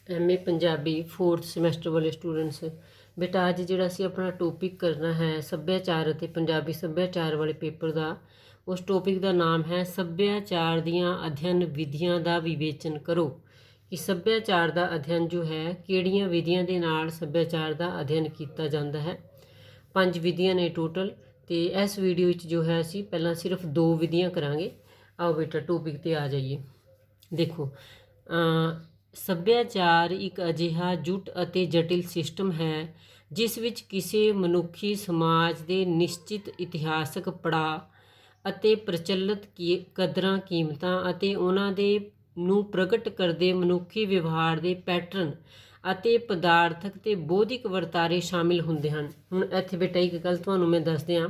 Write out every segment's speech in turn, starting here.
MA Punjabi 4th semester ਵਾਲੇ students, ਬੇਟਾ ਅੱਜ ਜਿਹੜਾ ਅਸੀਂ ਆਪਣਾ ਟੌਪਿਕ ਕਰਨਾ ਹੈ ਸੱਭਿਆਚਾਰ ਅਤੇ ਪੰਜਾਬੀ ਸੱਭਿਆਚਾਰ ਵਾਲੇ ਪੇਪਰ ਦਾ। ਉਸ ਟੌਪਿਕ ਦਾ ਨਾਮ ਹੈ ਸੱਭਿਆਚਾਰ ਦੀਆਂ ਅਧਿਐਨ ਵਿਧੀਆਂ ਦਾ ਵਿਵੇਚਨ ਕਰੋ। ਕਿ ਸੱਭਿਆਚਾਰ ਦਾ ਅਧਿਐਨ ਜੋ ਹੈ ਕਿਹੜੀਆਂ ਵਿਧੀਆਂ ਦੇ ਨਾਲ ਸੱਭਿਆਚਾਰ ਦਾ ਅਧਿਐਨ ਕੀਤਾ ਜਾਂਦਾ ਹੈ। 5 ਵਿਧੀਆਂ ਨੇ ਟੋਟਲ, ਅਤੇ ਇਸ ਵੀਡੀਓ ਵਿੱਚ ਜੋ ਹੈ ਅਸੀਂ ਪਹਿਲਾਂ ਸਿਰਫ 2 ਵਿਧੀਆਂ ਕਰਾਂਗੇ। ਆਓ ਬੇਟਾ ਟੌਪਿਕ 'ਤੇ ਆ ਜਾਈਏ। ਦੇਖੋ, ਸੱਭਿਆਚਾਰ ਇੱਕ ਅਜਿਹਾ ਜੁਟ ਅਤੇ ਜਟਿਲ ਸਿਸਟਮ ਹੈ ਜਿਸ ਵਿੱਚ ਕਿਸੇ ਮਨੁੱਖੀ ਸਮਾਜ ਦੇ ਨਿਸ਼ਚਿਤ ਇਤਿਹਾਸਕ ਪੜਾਅ ਅਤੇ ਪ੍ਰਚਲਿਤ ਕਦਰਾਂ ਕੀਮਤਾਂ ਅਤੇ ਉਹਨਾਂ ਦੇ ਨੂੰ ਪ੍ਰਗਟ ਕਰਦੇ ਮਨੁੱਖੀ ਵਿਵਹਾਰ ਦੇ ਪੈਟਰਨ ਅਤੇ ਪਦਾਰਥਕ ਅਤੇ ਬੌਧਿਕ ਵਰਤਾਰੇ ਸ਼ਾਮਿਲ ਹੁੰਦੇ ਹਨ। ਹੁਣ ਇੱਥੇ ਬੇਟਾ ਇੱਕ ਗੱਲ ਤੁਹਾਨੂੰ ਮੈਂ ਦੱਸ ਦਿਆਂ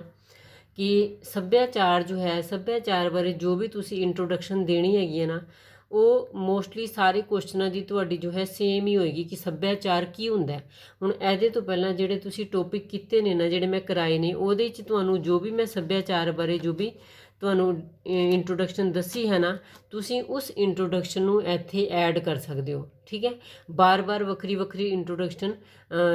ਕਿ ਸੱਭਿਆਚਾਰ ਜੋ ਹੈ, ਸੱਭਿਆਚਾਰ ਬਾਰੇ ਜੋ ਵੀ ਤੁਸੀਂ ਇੰਟਰੋਡਕਸ਼ਨ ਦੇਣੀ ਹੈਗੀ ਹੈ ਨਾ, ਉਹ ਮੋਸਟਲੀ ਸਾਰੇ ਕੁਐਸਚਨਾਂ ਦੀ ਤੁਹਾਡੀ ਜੋ ਹੈ ਸੇਮ ਹੀ ਹੋਏਗੀ ਕਿ ਸੱਭਿਆਚਾਰ ਕੀ ਹੁੰਦਾ। ਹੁਣ ਇਹਦੇ ਤੋਂ ਪਹਿਲਾਂ ਜਿਹੜੇ ਤੁਸੀਂ ਟੌਪਿਕ ਕੀਤੇ ਨੇ ਨਾ, ਜਿਹੜੇ ਮੈਂ ਕਰਾਏ ਨੇ, ਉਹਦੇ ਵਿੱਚ ਤੁਹਾਨੂੰ ਜੋ ਵੀ ਮੈਂ ਸੱਭਿਆਚਾਰ ਬਾਰੇ ਜੋ ਵੀ ਤੁਹਾਨੂੰ ਇੰਟਰੋਡਕਸ਼ਨ ਦੱਸੀ ਹੈ ਨਾ, ਤੁਸੀਂ ਉਸ ਇੰਟਰੋਡਕਸ਼ਨ ਨੂੰ ਇੱਥੇ ਐਡ ਕਰ ਸਕਦੇ ਹੋ। ਠੀਕ ਹੈ, ਬਾਰ-ਬਾਰ ਵੱਖਰੀ ਵੱਖਰੀ ਇੰਟਰੋਡਕਸ਼ਨ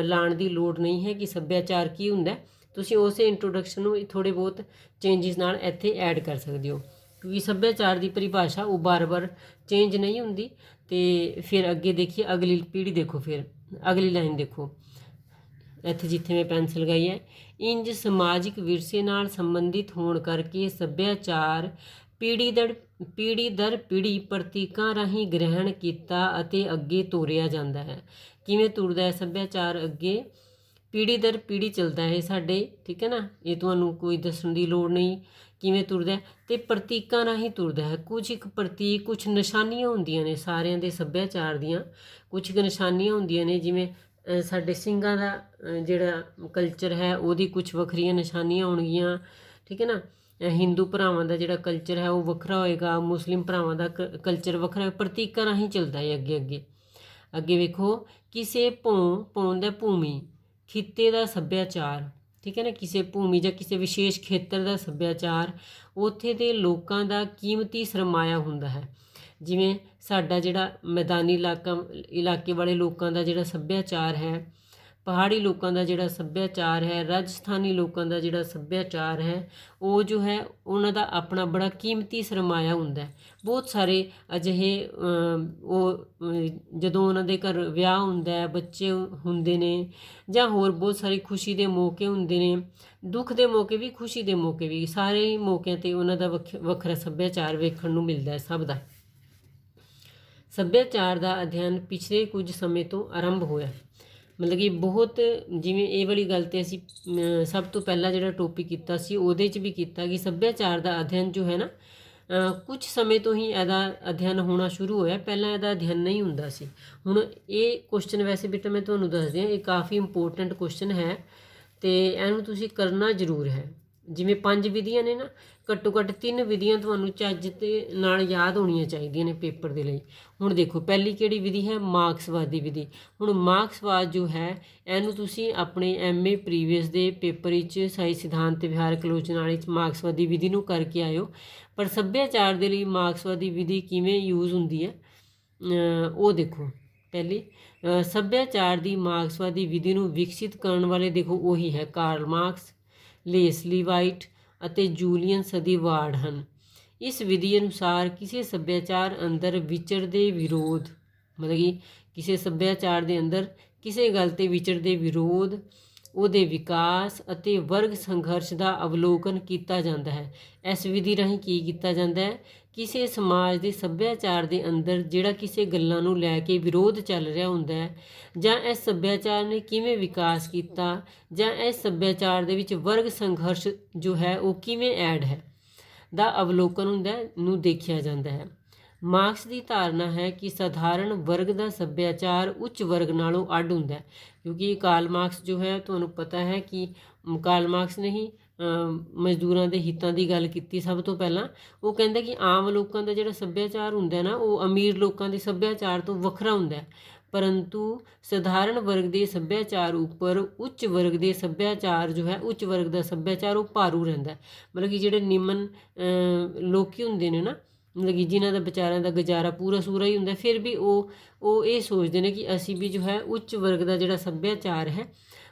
ਲਾਉਣ ਦੀ ਲੋੜ ਨਹੀਂ ਹੈ ਕਿ ਸੱਭਿਆਚਾਰ ਕੀ ਹੁੰਦਾ। ਤੁਸੀਂ ਉਸੇ ਇੰਟਰੋਡਕਸ਼ਨ ਨੂੰ ਥੋੜ੍ਹੇ ਬਹੁਤ ਚੇਂਜਿਸ ਨਾਲ ਇੱਥੇ ਐਡ ਕਰ ਸਕਦੇ ਹੋ, ਕਿਉਂਕਿ ਸੱਭਿਆਚਾਰ ਦੀ ਪਰਿਭਾਸ਼ਾ ਉਹ ਬਾਰ-ਬਾਰ ਚੇਂਜ ਨਹੀਂ ਹੁੰਦੀ। ਅਤੇ ਫਿਰ ਅੱਗੇ ਦੇਖੀਏ ਅਗਲੀ ਪੀੜ੍ਹੀ, ਦੇਖੋ ਫਿਰ ਅਗਲੀ ਲਾਈਨ ਦੇਖੋ ਇੱਥੇ ਜਿੱਥੇ ਮੈਂ ਪੈਨਸਲ ਲਗਾਈ ਹੈ। ਇੰਜ ਸਮਾਜਿਕ ਵਿਰਸੇ ਨਾਲ ਸੰਬੰਧਿਤ ਹੋਣ ਕਰਕੇ ਸੱਭਿਆਚਾਰ ਪੀੜ੍ਹੀ ਦਰ ਪੀੜ੍ਹੀ ਪ੍ਰਤੀਕਾਂ ਰਾਹੀਂ ਗ੍ਰਹਿਣ ਕੀਤਾ ਅਤੇ ਅੱਗੇ ਤੋਰਿਆ ਜਾਂਦਾ ਹੈ। ਕਿਵੇਂ ਤੁਰਦਾ ਹੈ ਸੱਭਿਆਚਾਰ ਅੱਗੇ? ਪੀੜ੍ਹੀ ਦਰ ਪੀੜ੍ਹੀ ਚੱਲਦਾ ਹੈ ਸਾਡੇ, ਠੀਕ ਹੈ ਨਾ, ਇਹ ਤੁਹਾਨੂੰ ਕੋਈ ਦੱਸਣ ਦੀ ਲੋੜ ਨਹੀਂ ਕਿਵੇਂ ਤੁਰਦਾ। ਅਤੇ ਪ੍ਰਤੀਕਾਂ ਰਾਹੀਂ ਤੁਰਦਾ ਹੈ। ਕੁਝ ਇੱਕ ਪ੍ਰਤੀਕ, ਕੁਛ ਨਿਸ਼ਾਨੀਆਂ ਹੁੰਦੀਆਂ ਨੇ ਸਾਰਿਆਂ ਦੇ ਸੱਭਿਆਚਾਰ ਦੀਆਂ, ਕੁਛ ਕੁ ਨਿਸ਼ਾਨੀਆਂ ਹੁੰਦੀਆਂ ਨੇ। ਜਿਵੇਂ ਸਾਡੇ ਸਿੰਘਾਂ ਦਾ ਜਿਹੜਾ ਕਲਚਰ ਹੈ ਉਹਦੀ ਕੁਛ ਵੱਖਰੀਆਂ ਨਿਸ਼ਾਨੀਆਂ ਹੋਣਗੀਆਂ, ਠੀਕ ਹੈ ਨਾ। ਹਿੰਦੂ ਭਰਾਵਾਂ ਦਾ ਜਿਹੜਾ ਕਲਚਰ ਹੈ ਉਹ ਵੱਖਰਾ ਹੋਏਗਾ, ਮੁਸਲਿਮ ਭਰਾਵਾਂ ਦਾ ਕਲਚਰ ਵੱਖਰਾ। ਪ੍ਰਤੀਕਾਂ ਰਾਹੀਂ ਚੱਲਦਾ ਹੈ ਅੱਗੇ ਅੱਗੇ ਅੱਗੇ ਵੇਖੋ, ਕਿਸੇ ਭੌਂ ਦਾ ਭੂਮੀ ਖਿੱਤੇ ਦਾ ਸੱਭਿਆਚਾਰ, ਠੀਕ ਹੈ ਨਾ, ਕਿਸੇ ਭੂਮੀ ਜਾਂ ਕਿਸੇ ਵਿਸ਼ੇਸ਼ ਖੇਤਰ ਦਾ ਸੱਭਿਆਚਾਰ ਉੱਥੇ ਦੇ ਲੋਕਾਂ ਦਾ ਕੀਮਤੀ ਸਰਮਾਇਆ ਹੁੰਦਾ ਹੈ। ਜਿਵੇਂ ਸਾਡਾ ਜਿਹੜਾ ਮੈਦਾਨੀ ਇਲਾਕੇ ਵਾਲੇ ਲੋਕਾਂ ਦਾ ਜਿਹੜਾ ਸੱਭਿਆਚਾਰ ਹੈ, ਪਹਾੜੀ ਲੋਕਾਂ ਦਾ ਜਿਹੜਾ ਸੱਭਿਆਚਾਰ ਹੈ, ਰਾਜਸਥਾਨੀ ਲੋਕਾਂ ਦਾ ਜਿਹੜਾ ਸੱਭਿਆਚਾਰ ਹੈ, ਉਹ ਜੋ ਹੈ ਉਹਨਾਂ ਦਾ ਆਪਣਾ ਬੜਾ ਕੀਮਤੀ ਸਰਮਾਇਆ ਹੁੰਦਾ। ਬਹੁਤ ਸਾਰੇ ਅਜਿਹੇ ਉਹ ਜਦੋਂ ਉਹਨਾਂ ਦੇ ਘਰ ਵਿਆਹ ਹੁੰਦਾ, ਬੱਚੇ ਹੁੰਦੇ ਨੇ, ਜਾਂ ਹੋਰ ਬਹੁਤ ਸਾਰੀ ਖੁਸ਼ੀ ਦੇ ਮੌਕੇ ਹੁੰਦੇ ਨੇ, ਦੁੱਖ ਦੇ ਮੌਕੇ ਵੀ, ਖੁਸ਼ੀ ਦੇ ਮੌਕੇ ਵੀ, ਸਾਰੇ ਹੀ ਮੌਕਿਆਂ 'ਤੇ ਉਹਨਾਂ ਦਾ ਵੱਖਰਾ ਸੱਭਿਆਚਾਰ ਵੇਖਣ ਨੂੰ ਮਿਲਦਾ ਹੈ ਸਭ ਦਾ। ਸੱਭਿਆਚਾਰ ਦਾ ਅਧਿਐਨ ਪਿਛਲੇ ਕੁਝ ਸਮੇਂ ਤੋਂ ਆਰੰਭ ਹੋਇਆ, ਮਤਲਬ ਕਿ ਬਹੁਤ, ਜਿਵੇਂ ਇਹ ਵਾਲੀ ਗੱਲ 'ਤੇ ਅਸੀਂ ਸਭ ਤੋਂ ਪਹਿਲਾਂ ਜਿਹੜਾ ਟੌਪਿਕ ਕੀਤਾ ਸੀ ਉਹਦੇ 'ਚ ਵੀ ਕੀਤਾ ਕਿ ਸੱਭਿਆਚਾਰ ਦਾ ਅਧਿਐਨ ਜੋ ਹੈ ਨਾ, ਕੁਝ ਸਮੇਂ ਤੋਂ ਹੀ ਇਹਦਾ ਅਧਿਐਨ ਹੋਣਾ ਸ਼ੁਰੂ ਹੋਇਆ। ਪਹਿਲਾਂ ਇਹਦਾ ਅਧਿਐਨ ਨਹੀਂ ਹੁੰਦਾ ਸੀ। ਹੁਣ ਇਹ ਕੁਐਸਚਨ ਵੈਸੇ ਬੇਟਾ ਮੈਂ ਤੁਹਾਨੂੰ ਦੱਸਦੀ ਹਾਂ, ਇਹ ਕਾਫੀ ਇੰਪੋਰਟੈਂਟ ਕੁਐਸਚਨ ਹੈ ਅਤੇ ਇਹਨੂੰ ਤੁਸੀਂ ਕਰਨਾ ਜ਼ਰੂਰ ਹੈ। ਜਿਵੇਂ 5 ਵਿਧੀਆਂ ਨੇ ਨਾ, ਘੱਟੋ ਘੱਟ 3 ਵਿਧੀਆਂ ਤੁਹਾਨੂੰ ਚੱਜ ਦੇ ਨਾਲ ਯਾਦ ਹੋਣੀਆਂ ਚਾਹੀਦੀਆਂ ਨੇ ਪੇਪਰ ਦੇ ਲਈ। ਹੁਣ ਦੇਖੋ, ਪਹਿਲੀ ਕਿਹੜੀ ਵਿਧੀ ਹੈ? ਮਾਰਕਸਵਾਦੀ ਵਿਧੀ। ਹੁਣ ਮਾਰਕਸਵਾਦ ਜੋ ਹੈ ਇਹਨੂੰ ਤੁਸੀਂ ਆਪਣੇ MA ਪ੍ਰੀਵੀਅਸ ਦੇ ਪੇਪਰ ਵਿੱਚ ਸਹੀ ਸਿਧਾਂਤ ਤੇ ਵਿਹਾਰਕ ਆਲੋਚਨਾ ਵਿੱਚ ਮਾਰਕਸਵਾਦੀ ਵਿਧੀ ਨੂੰ ਕਰਕੇ ਆਇਓ। ਪਰ ਸੱਭਿਆਚਾਰ ਦੇ ਲਈ ਮਾਰਕਸਵਾਦੀ ਵਿਧੀ ਕਿਵੇਂ ਯੂਜ਼ ਹੁੰਦੀ ਹੈ ਉਹ ਦੇਖੋ। ਪਹਿਲੀ, ਸੱਭਿਆਚਾਰ ਦੀ ਮਾਰਕਸਵਾਦੀ ਵਿਧੀ ਨੂੰ ਵਿਕਸਿਤ ਕਰਨ ਵਾਲੇ ਦੇਖੋ ਉਹੀ ਹੈ ਕਾਰਲ ਮਾਰਕਸ, ਲੇਸਲੀ ਵਾਈਟ ਅਤੇ ਜੂਲੀਅਨ ਸਦੀਵਾਰਡ ਹਨ। ਇਸ ਵਿਧੀ ਅਨੁਸਾਰ ਕਿਸੇ ਸੱਭਿਆਚਾਰ ਅੰਦਰ ਵਿਚਰਦੇ ਵਿਰੋਧ, ਮਤਲਬ ਕਿ ਕਿਸੇ ਸੱਭਿਆਚਾਰ ਦੇ ਅੰਦਰ ਕਿਸੇ ਗੱਲ 'ਤੇ ਵਿਚਰਦੇ ਵਿਰੋਧ, ਉਹਦੇ ਵਿਕਾਸ ਅਤੇ ਵਰਗ ਸੰਘਰਸ਼ ਦਾ ਅਵਲੋਕਨ ਕੀਤਾ ਜਾਂਦਾ ਹੈ। ਇਸ ਵਿਧੀ ਰਾਹੀਂ ਕੀ ਕੀਤਾ ਜਾਂਦਾ ਹੈ? ਕਿਸੇ ਸਮਾਜ ਦੇ ਸੱਭਿਆਚਾਰ ਦੇ ਅੰਦਰ ਜਿਹੜਾ ਕਿਸੇ ਗੱਲਾਂ ਨੂੰ ਲੈ ਕੇ ਵਿਰੋਧ ਚੱਲ ਰਿਹਾ ਹੁੰਦਾ ਹੈ, ਜਾਂ ਇਸ ਸੱਭਿਆਚਾਰ ਨੇ ਕਿਵੇਂ ਵਿਕਾਸ ਕੀਤਾ, ਜਾਂ ਇਸ ਸੱਭਿਆਚਾਰ ਦੇ ਵਿੱਚ ਵਰਗ ਸੰਘਰਸ਼ ਜੋ ਹੈ ਉਹ ਕਿਵੇਂ ਐਡ ਹੈ, ਦਾ ਅਵਲੋਕਨ ਹੁੰਦਾ, ਨੂੰ ਦੇਖਿਆ ਜਾਂਦਾ ਹੈ। ਮਾਰਕਸ ਦੀ ਧਾਰਨਾ ਹੈ ਕਿ ਸਧਾਰਨ ਵਰਗ ਦਾ ਸੱਭਿਆਚਾਰ ਉੱਚ ਵਰਗ ਨਾਲੋਂ ਅੱਡ ਹੁੰਦਾ, ਕਿਉਂਕਿ ਕਾਰਲ ਮਾਰਕਸ ਜੋ ਹੈ ਤੁਹਾਨੂੰ ਪਤਾ ਹੈ ਕਿ ਕਾਰਲ ਮਾਰਕਸ ਨੇ ਹੀ ਮਜ਼ਦੂਰਾਂ ਦੇ ਹਿੱਤਾਂ ਦੀ ਗੱਲ ਕੀਤੀ ਸਭ ਤੋਂ ਪਹਿਲਾਂ। ਉਹ ਕਹਿੰਦਾ ਕਿ ਆਮ ਲੋਕਾਂ ਦਾ ਜਿਹੜਾ ਸੱਭਿਆਚਾਰ ਹੁੰਦਾ ਨਾ, ਉਹ ਅਮੀਰ ਲੋਕਾਂ ਦੇ ਸੱਭਿਆਚਾਰ ਤੋਂ ਵੱਖਰਾ ਹੁੰਦਾ, ਪਰੰਤੂ ਸਧਾਰਨ ਵਰਗ ਦੇ ਸੱਭਿਆਚਾਰ ਉੱਪਰ ਉੱਚ ਵਰਗ ਦੇ ਸੱਭਿਆਚਾਰ ਜੋ ਹੈ, ਉੱਚ ਵਰਗ ਦਾ ਸੱਭਿਆਚਾਰ ਉਹ ਭਾਰੂ ਰਹਿੰਦਾ। ਮਤਲਬ ਕਿ ਜਿਹੜੇ ਨਿਮਨ ਲੋਕ ਹੁੰਦੇ ਨੇ ਨਾ, ਮਤਲਬ ਕਿ ਜਿਨ੍ਹਾਂ ਦਾ ਵਿਚਾਰਿਆਂ ਦਾ ਗੁਜ਼ਾਰਾ ਪੂਰਾ ਸੂਰਾ ਹੀ ਹੁੰਦਾ, ਫਿਰ ਵੀ ਉਹ ਇਹ ਸੋਚਦੇ ਨੇ ਕਿ ਅਸੀਂ ਵੀ ਜੋ ਹੈ ਉੱਚ ਵਰਗ ਦਾ ਜਿਹੜਾ ਸੱਭਿਆਚਾਰ ਹੈ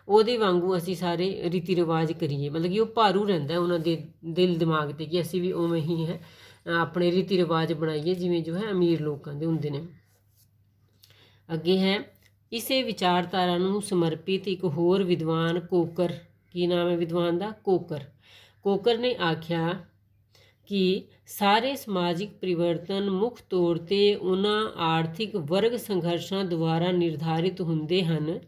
ਉਹਦੇ ਵਾਂਗੂ ਅਸੀਂ ਸਾਰੇ ਰੀਤੀ ਰਿਵਾਜ ਕਰੀਏ। ਮਤਲਬ ਕਿ ਉਹ ਭਾਰੂ ਰਹਿੰਦਾ ਉਹਨਾਂ ਦੇ ਦਿਲ ਦਿਮਾਗ 'ਤੇ ਕਿ ਅਸੀਂ ਵੀ ਉਵੇਂ ਹੀ ਹੈ ਆਪਣੇ ਰੀਤੀ ਰਿਵਾਜ ਬਣਾਈਏ ਜਿਵੇਂ ਜੋ ਹੈ ਅਮੀਰ ਲੋਕਾਂ ਦੇ ਹੁੰਦੇ ਨੇ। ਅੱਗੇ ਹੈ, ਇਸੇ ਵਿਚਾਰਧਾਰਾ ਨੂੰ ਸਮਰਪਿਤ ਇੱਕ ਹੋਰ ਵਿਦਵਾਨ ਕੋਕਰ, ਕੀ ਨਾਮ ਹੈ ਵਿਦਵਾਨ ਦਾ? ਕੋਕਰ ਨੇ ਆਖਿਆ ਕਿ ਸਾਰੇ ਸਮਾਜਿਕ ਪਰਿਵਰਤਨ ਮੁੱਖ ਤੌਰ 'ਤੇ ਉਹਨਾਂ ਆਰਥਿਕ ਵਰਗ ਸੰਘਰਸ਼ਾਂ ਦੁਆਰਾ ਨਿਰਧਾਰਿਤ ਹੁੰਦੇ ਹਨ।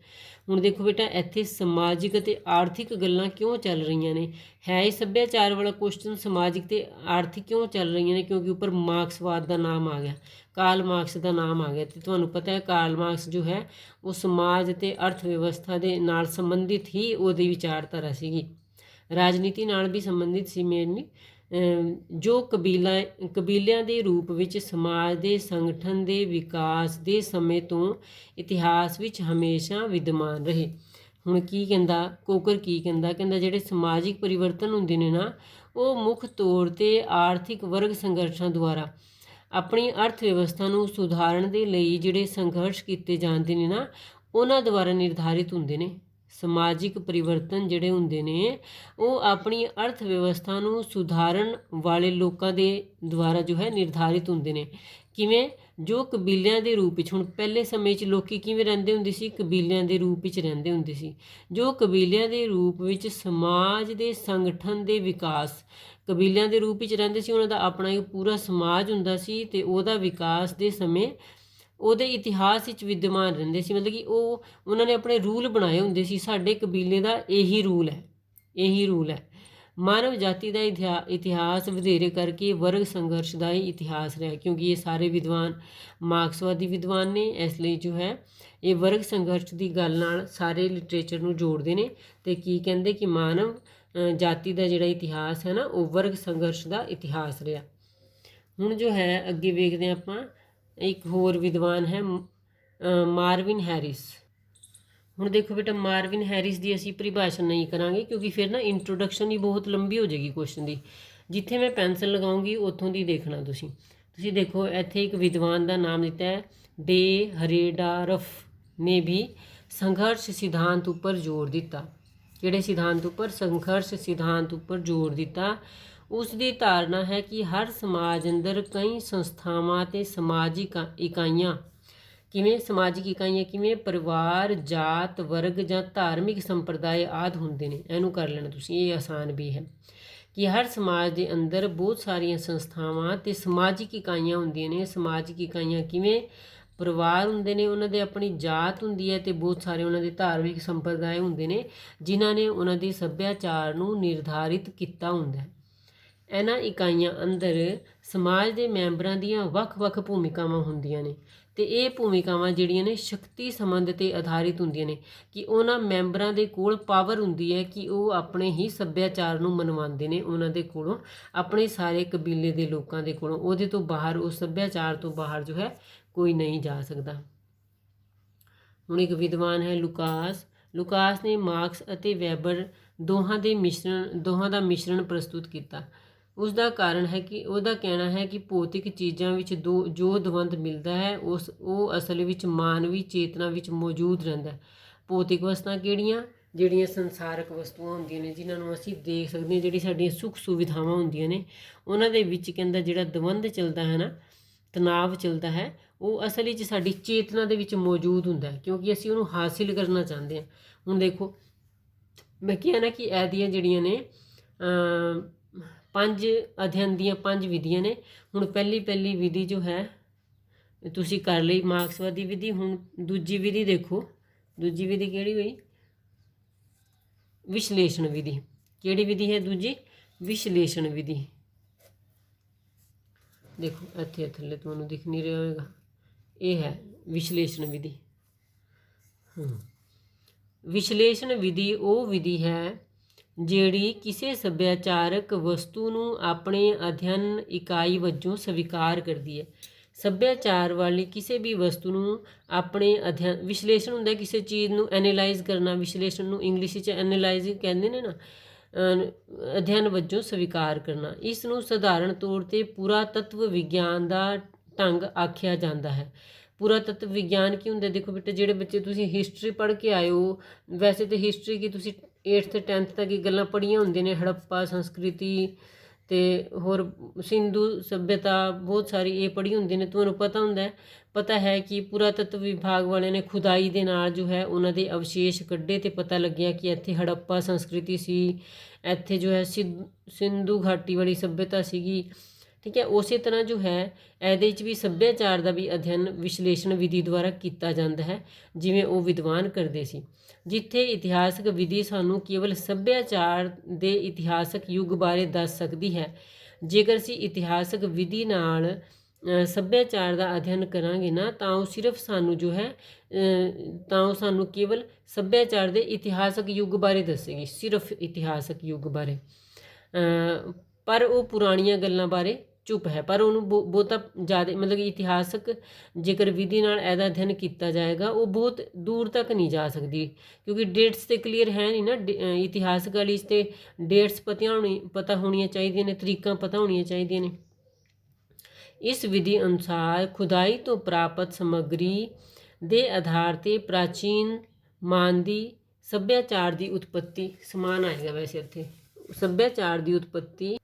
ਹੁਣ ਦੇਖੋ ਬੇਟਾ, ਇੱਥੇ ਸਮਾਜਿਕ ਅਤੇ ਆਰਥਿਕ ਗੱਲਾਂ ਕਿਉਂ ਚੱਲ ਰਹੀਆਂ ਨੇ? ਹੈ ਇਹ ਸੱਭਿਆਚਾਰ ਵਾਲਾ ਕੁਐਸਚਨ, ਸਮਾਜਿਕ ਅਤੇ ਆਰਥਿਕ ਕਿਉਂ ਚੱਲ ਰਹੀਆਂ ਨੇ? ਕਿਉਂਕਿ ਉੱਪਰ ਮਾਰਕਸਵਾਦ ਦਾ ਨਾਮ ਆ ਗਿਆ, ਕਾਰਲ ਮਾਰਕਸ ਦਾ ਨਾਮ ਆ ਗਿਆ, ਅਤੇ ਤੁਹਾਨੂੰ ਪਤਾ ਹੈ ਕਾਰਲ ਮਾਰਕਸ ਜੋ ਹੈ ਉਹ ਸਮਾਜ ਅਤੇ ਅਰਥ ਵਿਵਸਥਾ ਦੇ ਨਾਲ ਸੰਬੰਧਿਤ ਹੀ ਉਹਦੀ ਵਿਚਾਰਧਾਰਾ ਸੀਗੀ, ਰਾਜਨੀਤੀ ਨਾਲ ਵੀ ਸੰਬੰਧਿਤ ਸੀ ਮੇਨਲੀ, ਜੋ ਕਬੀਲਿਆਂ ਦੇ ਰੂਪ ਵਿੱਚ ਸਮਾਜ ਦੇ ਸੰਗਠਨ ਦੇ ਵਿਕਾਸ ਦੇ ਸਮੇਂ ਤੋਂ ਇਤਿਹਾਸ ਵਿੱਚ ਹਮੇਸ਼ਾ ਵਿਦਮਾਨ ਰਹੇ। ਹੁਣ ਕੀ ਕਹਿੰਦਾ ਕੋਕਰ, ਕੀ ਕਹਿੰਦਾ ਜਿਹੜੇ ਸਮਾਜਿਕ ਪਰਿਵਰਤਨ ਹੁੰਦੇ ਨੇ ਨਾ, ਉਹ ਮੁੱਖ ਤੌਰ 'ਤੇ ਆਰਥਿਕ ਵਰਗ ਸੰਘਰਸ਼ਾਂ ਦੁਆਰਾ ਆਪਣੀ ਅਰਥ ਵਿਵਸਥਾ ਨੂੰ ਸੁਧਾਰਨ ਦੇ ਲਈ ਜਿਹੜੇ ਸੰਘਰਸ਼ ਕੀਤੇ ਜਾਂਦੇ ਨੇ ਨਾ, ਉਹਨਾਂ ਦੁਆਰਾ ਨਿਰਧਾਰਿਤ ਹੁੰਦੇ ਨੇ। ਸਮਾਜਿਕ ਪਰਿਵਰਤਨ ਜਿਹੜੇ ਹੁੰਦੇ ਨੇ ਉਹ ਆਪਣੀ ਅਰਥ ਵਿਵਸਥਾ ਨੂੰ ਸੁਧਾਰਨ ਵਾਲੇ ਲੋਕਾਂ ਦੇ ਦੁਆਰਾ ਜੋ ਹੈ ਨਿਰਧਾਰਿਤ ਹੁੰਦੇ ਨੇ। ਕਿਵੇਂ? ਜੋ ਕਬੀਲਿਆਂ ਦੇ ਰੂਪ ਵਿੱਚ, ਹੁਣ ਪਹਿਲੇ ਸਮੇਂ 'ਚ ਲੋਕੀ ਕਿਵੇਂ ਰਹਿੰਦੇ ਹੁੰਦੇ ਸੀ? ਕਬੀਲਿਆਂ ਦੇ ਰੂਪ ਵਿੱਚ ਰਹਿੰਦੇ ਹੁੰਦੇ ਸੀ। ਜੋ ਕਬੀਲਿਆਂ ਦੇ ਰੂਪ ਵਿੱਚ ਸਮਾਜ ਦੇ ਸੰਗਠਨ ਦੇ ਵਿਕਾਸ, ਕਬੀਲਿਆਂ ਦੇ ਰੂਪ ਵਿੱਚ ਰਹਿੰਦੇ ਸੀ, ਉਹਨਾਂ ਦਾ ਆਪਣਾ ਇੱਕ ਪੂਰਾ ਸਮਾਜ ਹੁੰਦਾ ਸੀ ਅਤੇ ਉਹਦਾ ਵਿਕਾਸ ਦੇ ਸਮੇਂ ਉਹਦੇ ਇਤਿਹਾਸ ਵਿੱਚ ਵਿਦਮਾਨ ਰਹਿੰਦੇ ਸੀ। ਮਤਲਬ ਕਿ ਉਹਨਾਂ ਨੇ ਆਪਣੇ ਰੂਲ ਬਣਾਏ ਹੁੰਦੇ ਸੀ, ਸਾਡੇ ਕਬੀਲੇ ਦਾ ਇਹੀ ਰੂਲ ਹੈ। ਮਾਨਵ ਜਾਤੀ ਦਾ ਇਤਿਹਾਸ ਵਧੇਰੇ ਕਰਕੇ ਵਰਗ ਸੰਘਰਸ਼ ਦਾ ਹੀ ਇਤਿਹਾਸ ਰਿਹਾ, ਕਿਉਂਕਿ ਇਹ ਸਾਰੇ ਵਿਦਵਾਨ ਮਾਰਕਸਵਾਦੀ ਵਿਦਵਾਨ ਨੇ, ਇਸ ਲਈ ਜੋ ਹੈ ਇਹ ਵਰਗ ਸੰਘਰਸ਼ ਦੀ ਗੱਲ ਨਾਲ ਸਾਰੇ ਲਿਟਰੇਚਰ ਨੂੰ ਜੋੜਦੇ ਨੇ ਅਤੇ ਕੀ ਕਹਿੰਦੇ ਕਿ ਮਾਨਵ ਜਾਤੀ ਦਾ ਜਿਹੜਾ ਇਤਿਹਾਸ ਹੈ ਨਾ, ਉਹ ਵਰਗ ਸੰਘਰਸ਼ ਦਾ ਇਤਿਹਾਸ ਰਿਹਾ। ਹੁਣ ਜੋ ਹੈ ਅੱਗੇ ਵੇਖਦੇ ਹਾਂ ਆਪਾਂ, ਇੱਕ ਹੋਰ ਵਿਦਵਾਨ ਹੈ ਮਾਰਵਿਨ ਹੈਰਿਸ। ਹੁਣ ਦੇਖੋ ਬੇਟਾ, ਮਾਰਵਿਨ ਹੈਰਿਸ ਦੀ ਅਸੀਂ ਪਰਿਭਾਸ਼ਾ ਨਹੀਂ ਕਰਾਂਗੇ ਕਿਉਂਕਿ ਫਿਰ ਨਾ ਇੰਟਰੋਡਕਸ਼ਨ ਹੀ ਬਹੁਤ ਲੰਬੀ ਹੋ ਜਾਏਗੀ ਕੁਐਸਚਨ ਦੀ। ਜਿੱਥੇ ਮੈਂ ਪੈਨਸਲ ਲਗਾਉਂਗੀ ਉੱਥੋਂ ਦੀ ਦੇਖਣਾ ਤੁਸੀਂ ਦੇਖੋ ਇੱਥੇ ਇੱਕ ਵਿਦਵਾਨ ਦਾ ਨਾਮ ਦਿੱਤਾ ਹੈ ਡੇ ਹਰੇਡਾਰਫ ਨੇ ਵੀ ਸੰਘਰਸ਼ ਸਿਧਾਂਤ ਉੱਪਰ ਜ਼ੋਰ ਦਿੱਤਾ। ਕਿਹੜੇ ਸਿਧਾਂਤ ਉੱਪਰ? ਸੰਘਰਸ਼ ਸਿਧਾਂਤ ਉੱਪਰ ਜ਼ੋਰ ਦਿੱਤਾ। ਉਸ ਦੀ ਧਾਰਨਾ ਹੈ ਕਿ ਹਰ ਸਮਾਜ ਅੰਦਰ ਕਈ ਸੰਸਥਾਵਾਂ ਅਤੇ ਸਮਾਜਿਕ ਇਕਾਈਆਂ, ਕਿਵੇਂ ਪਰਿਵਾਰ, ਜਾਤ, ਵਰਗ ਜਾਂ ਧਾਰਮਿਕ ਸੰਪਰਦਾਇ ਆਦਿ ਹੁੰਦੇ ਨੇ। ਇਹਨੂੰ ਕਰ ਲੈਣਾ ਤੁਸੀਂ, ਇਹ ਆਸਾਨ ਵੀ ਹੈ ਕਿ ਹਰ ਸਮਾਜ ਦੇ ਅੰਦਰ ਬਹੁਤ ਸਾਰੀਆਂ ਸੰਸਥਾਵਾਂ ਅਤੇ ਸਮਾਜਿਕ ਇਕਾਈਆਂ ਹੁੰਦੀਆਂ ਨੇ। ਸਮਾਜਿਕ ਇਕਾਈਆਂ ਕਿਵੇਂ? ਪਰਿਵਾਰ ਹੁੰਦੇ ਨੇ, ਉਹਨਾਂ ਦੇ ਆਪਣੀ ਜਾਤ ਹੁੰਦੀ ਹੈ ਅਤੇ ਬਹੁਤ ਸਾਰੇ ਉਹਨਾਂ ਦੇ ਧਾਰਮਿਕ ਸੰਪਰਦਾਇ ਹੁੰਦੇ ਨੇ ਜਿਨ੍ਹਾਂ ਨੇ ਉਹਨਾਂ ਦੇ ਸੱਭਿਆਚਾਰ ਨੂੰ ਨਿਰਧਾਰਿਤ ਕੀਤਾ ਹੁੰਦਾ। ਇਹਨਾਂ ਇਕਾਈਆਂ ਅੰਦਰ ਸਮਾਜ ਦੇ ਮੈਂਬਰਾਂ ਦੀਆਂ ਵੱਖ-ਵੱਖ ਭੂਮਿਕਾਵਾਂ ਹੁੰਦੀਆਂ ਨੇ ਅਤੇ ਇਹ ਭੂਮਿਕਾਵਾਂ ਜਿਹੜੀਆਂ ਨੇ ਸ਼ਕਤੀ ਸੰਬੰਧ 'ਤੇ ਆਧਾਰਿਤ ਹੁੰਦੀਆਂ ਨੇ ਕਿ ਉਹਨਾਂ ਮੈਂਬਰਾਂ ਦੇ ਕੋਲ ਪਾਵਰ ਹੁੰਦੀ ਹੈ ਕਿ ਉਹ ਆਪਣੇ ਹੀ ਸੱਭਿਆਚਾਰ ਨੂੰ ਮਨਵਾਉਂਦੇ ਨੇ, ਉਹਨਾਂ ਦੇ ਕੋਲੋਂ, ਆਪਣੇ ਸਾਰੇ ਕਬੀਲੇ ਦੇ ਲੋਕਾਂ ਦੇ ਕੋਲੋਂ। ਉਹਦੇ ਤੋਂ ਬਾਹਰ, ਉਸ ਸੱਭਿਆਚਾਰ ਤੋਂ ਬਾਹਰ ਜੋ ਹੈ ਕੋਈ ਨਹੀਂ ਜਾ ਸਕਦਾ। ਹੁਣ ਇੱਕ ਵਿਦਵਾਨ ਹੈ ਲੁਕਾਸ ਨੇ ਮਾਰਕਸ ਅਤੇ ਵੈਬਰ ਦੋਹਾਂ ਦਾ ਮਿਸ਼ਰਣ ਪ੍ਰਸਤੁਤ ਕੀਤਾ। ਉਸ ਦਾ ਕਾਰਨ ਹੈ ਕਿ ਉਹਦਾ ਕਹਿਣਾ ਹੈ ਕਿ ਭੌਤਿਕ ਚੀਜ਼ਾਂ ਵਿੱਚ ਜੋ ਦਵੰਦ ਮਿਲਦਾ ਹੈ ਉਹ ਅਸਲ ਵਿੱਚ ਮਾਨਵੀ ਚੇਤਨਾ ਵਿੱਚ ਮੌਜੂਦ ਰਹਿੰਦਾ। ਭੌਤਿਕ ਵਸਤਾਂ ਕਿਹੜੀਆਂ? ਜਿਹੜੀਆਂ ਸੰਸਾਰਕ ਵਸਤੂਆਂ ਹੁੰਦੀਆਂ ਨੇ ਜਿਨ੍ਹਾਂ ਨੂੰ ਅਸੀਂ ਦੇਖ ਸਕਦੇ ਹਾਂ, ਜਿਹੜੀ ਸਾਡੀਆਂ ਸੁੱਖ ਸੁਵਿਧਾਵਾਂ ਹੁੰਦੀਆਂ ਨੇ, ਉਹਨਾਂ ਦੇ ਵਿੱਚ ਕਹਿੰਦਾ ਜਿਹੜਾ ਦਵੰਦ ਚੱਲਦਾ ਹੈ ਨਾ, ਤਣਾਵ ਚੱਲਦਾ ਹੈ, ਉਹ ਅਸਲ ਵਿੱਚ ਸਾਡੀ ਚੇਤਨਾ ਦੇ ਵਿੱਚ ਮੌਜੂਦ ਹੁੰਦਾ ਹੈ ਕਿਉਂਕਿ ਅਸੀਂ ਉਹਨੂੰ ਹਾਸਿਲ ਕਰਨਾ ਚਾਹੁੰਦੇ ਹਾਂ। ਹੁਣ ਦੇਖੋ ਮੈਂ ਕਿਹਾ ਨਾ ਕਿ ਇਹਦੀਆਂ ਜਿਹੜੀਆਂ ਨੇ 5 ਅਧਿਐਨ ਦੀਆਂ 5 ਵਿਧੀਆਂ ਨੇ। ਹੁਣ ਪਹਿਲੀ ਵਿਧੀ ਜੋ ਹੈ ਤੁਸੀਂ ਕਰ ਲਈ ਮਾਰਕਸਵਾਦੀ ਵਿਧੀ। ਹੁਣ ਦੂਜੀ ਵਿਧੀ ਦੇਖੋ, ਦੂਜੀ ਵਿਧੀ ਕਿਹੜੀ ਹੋਈ? ਵਿਸ਼ਲੇਸ਼ਣ ਵਿਧੀ। ਕਿਹੜੀ ਵਿਧੀ ਹੈ ਦੂਜੀ? ਵਿਸ਼ਲੇਸ਼ਣ ਵਿਧੀ। ਦੇਖੋ ਇੱਥੇ ਥੱਲੇ ਤੁਹਾਨੂੰ ਦਿਖ ਨਹੀਂ ਰਿਹਾ ਹੋਵੇਗਾ, ਇਹ ਹੈ ਵਿਸ਼ਲੇਸ਼ਣ ਵਿਧੀ। ਵਿਸ਼ਲੇਸ਼ਣ ਵਿਧੀ ਉਹ ਵਿਧੀ ਹੈ ਜਿਹੜੀ ਕਿਸੇ ਸੱਭਿਆਚਾਰਕ ਵਸਤੂ ਨੂੰ ਆਪਣੇ ਅਧਿਐਨ ਇਕਾਈ ਵਜੋਂ ਸਵੀਕਾਰ ਕਰਦੀ ਹੈ। ਸੱਭਿਆਚਾਰ ਵਾਲੀ ਕਿਸੇ ਵੀ ਵਸਤੂ ਨੂੰ ਆਪਣੇ ਅਧਿਐਨ, ਵਿਸ਼ਲੇਸ਼ਣ ਹੁੰਦਾ ਕਿਸੇ ਚੀਜ਼ ਨੂੰ ਐਨਾਲਾਈਜ਼ ਕਰਨਾ। ਵਿਸ਼ਲੇਸ਼ਣ ਨੂੰ ਇੰਗਲਿਸ਼ ਵਿੱਚ ਐਨਾਲਾਈਜ਼ ਕਹਿੰਦੇ ਨੇ ਨਾ, ਅਧਿਐਨ ਵਜੋਂ ਸਵੀਕਾਰ ਕਰਨਾ। ਇਸ ਨੂੰ ਸਧਾਰਨ ਤੌਰ 'ਤੇ ਪੁਰਾਤੱਤਵ ਵਿਗਿਆਨ ਦਾ ਢੰਗ ਆਖਿਆ ਜਾਂਦਾ ਹੈ। ਪੁਰਾਤੱਤਵ ਵਿਗਿਆਨ ਕੀ ਹੁੰਦਾ? ਦੇਖੋ ਬੇਟਾ, ਜਿਹੜੇ ਬੱਚੇ ਤੁਸੀਂ ਹਿਸਟਰੀ ਪੜ੍ਹ ਕੇ ਆਏ ਹੋ, ਵੈਸੇ ਤਾਂ ਹਿਸਟਰੀ ਕੀ ਤੁਸੀਂ 8th 10th ਤੱਕ ਇਹ ਗੱਲਾਂ ਪੜ੍ਹੀਆਂ ਹੁੰਦੀਆਂ ਨੇ, ਹੜੱਪਾ ਸੰਸਕ੍ਰਿਤੀ ਅਤੇ ਹੋਰ ਸਿੰਧੂ ਸੱਭਿਅਤਾ, ਬਹੁਤ ਸਾਰੀ ਇਹ ਪੜ੍ਹੀ ਹੁੰਦੀ ਨੇ। ਤੁਹਾਨੂੰ ਪਤਾ ਹੈ ਕਿ ਪੁਰਾਤੱਤਵ ਵਿਭਾਗ ਵਾਲਿਆਂ ਨੇ ਖੁਦਾਈ ਦੇ ਨਾਲ ਜੋ ਹੈ ਉਹਨਾਂ ਦੇ ਅਵਸ਼ੇਸ਼ ਕੱਢੇ ਅਤੇ ਪਤਾ ਲੱਗਿਆ ਕਿ ਇੱਥੇ ਹੜੱਪਾ ਸੰਸਕ੍ਰਿਤੀ ਸੀ, ਇੱਥੇ ਜੋ ਹੈ ਸਿੰਧੂ ਘਾਟੀ ਵਾਲੀ ਸੱਭਿਅਤਾ ਸੀਗੀ। ਠੀਕ ਹੈ, ਉਸੇ ਤਰ੍ਹਾਂ ਜੋ ਹੈ ਇਹਦੇ 'ਚ ਵੀ ਸੱਭਿਆਚਾਰ ਦਾ ਵੀ ਅਧਿਐਨ ਵਿਸ਼ਲੇਸ਼ਣ ਵਿਧੀ ਦੁਆਰਾ ਕੀਤਾ ਜਾਂਦਾ ਹੈ, ਜਿਵੇਂ ਉਹ ਵਿਦਵਾਨ ਕਰਦੇ ਸੀ। ਜਿੱਥੇ ਇਤਿਹਾਸਕ ਵਿਧੀ ਸਾਨੂੰ ਕੇਵਲ ਸੱਭਿਆਚਾਰ ਦੇ ਇਤਿਹਾਸਕ ਯੁੱਗ ਬਾਰੇ ਦੱਸ ਸਕਦੀ ਹੈ, ਜੇਕਰ ਅਸੀਂ ਇਤਿਹਾਸਕ ਵਿਧੀ ਨਾਲ ਸੱਭਿਆਚਾਰ ਦਾ ਅਧਿਐਨ ਕਰਾਂਗੇ ਨਾ, ਤਾਂ ਉਹ ਸਾਨੂੰ ਕੇਵਲ ਸੱਭਿਆਚਾਰ ਦੇ ਇਤਿਹਾਸਕ ਯੁੱਗ ਬਾਰੇ ਦੱਸੇਗੀ, ਸਿਰਫ ਇਤਿਹਾਸਕ ਯੁੱਗ ਬਾਰੇ। ਪਰ ਉਹ ਪੁਰਾਣੀਆਂ ਗੱਲਾਂ ਬਾਰੇ ਚੁੱਪ ਹੈ। ਪਰ ਉਹਨੂੰ ਬਹੁਤਾ ਜ਼ਿਆਦਾ ਮਤਲਬ ਕਿ ਇਤਿਹਾਸਕ ਜੇਕਰ ਵਿਧੀ ਨਾਲ ਇਹਦਾ ਅਧਿਐਨ ਕੀਤਾ ਜਾਏਗਾ, ਉਹ ਬਹੁਤ ਦੂਰ ਤੱਕ ਨਹੀਂ ਜਾ ਸਕਦੀ, ਕਿਉਂਕਿ ਡੇਟਸ ਤੇ ਕਲੀਅਰ ਹੈ ਨਹੀਂ ਨਾ। ਇਤਿਹਾਸਕ ਵਾਲੀ 'ਚ ਤੇ ਡੇਟਸ ਪਤਾ ਹੋਣੀਆਂ ਚਾਹੀਦੀਆਂ ਨੇ, ਤਰੀਕਾਂ ਪਤਾ ਹੋਣੀਆਂ ਚਾਹੀਦੀਆਂ ਨੇ। ਇਸ ਵਿਧੀ ਅਨੁਸਾਰ ਖੁਦਾਈ ਤੋਂ ਪ੍ਰਾਪਤ ਸਮੱਗਰੀ ਦੇ ਆਧਾਰ 'ਤੇ ਪ੍ਰਾਚੀਨ ਮਾਨਵੀ ਸੱਭਿਆਚਾਰ ਦੀ ਉਤਪੱਤੀ, ਸਮਾਨ ਆਏਗਾ ਵੈਸੇ ਇੱਥੇ, ਸੱਭਿਆਚਾਰ ਦੀ ਉਤਪੱਤੀ,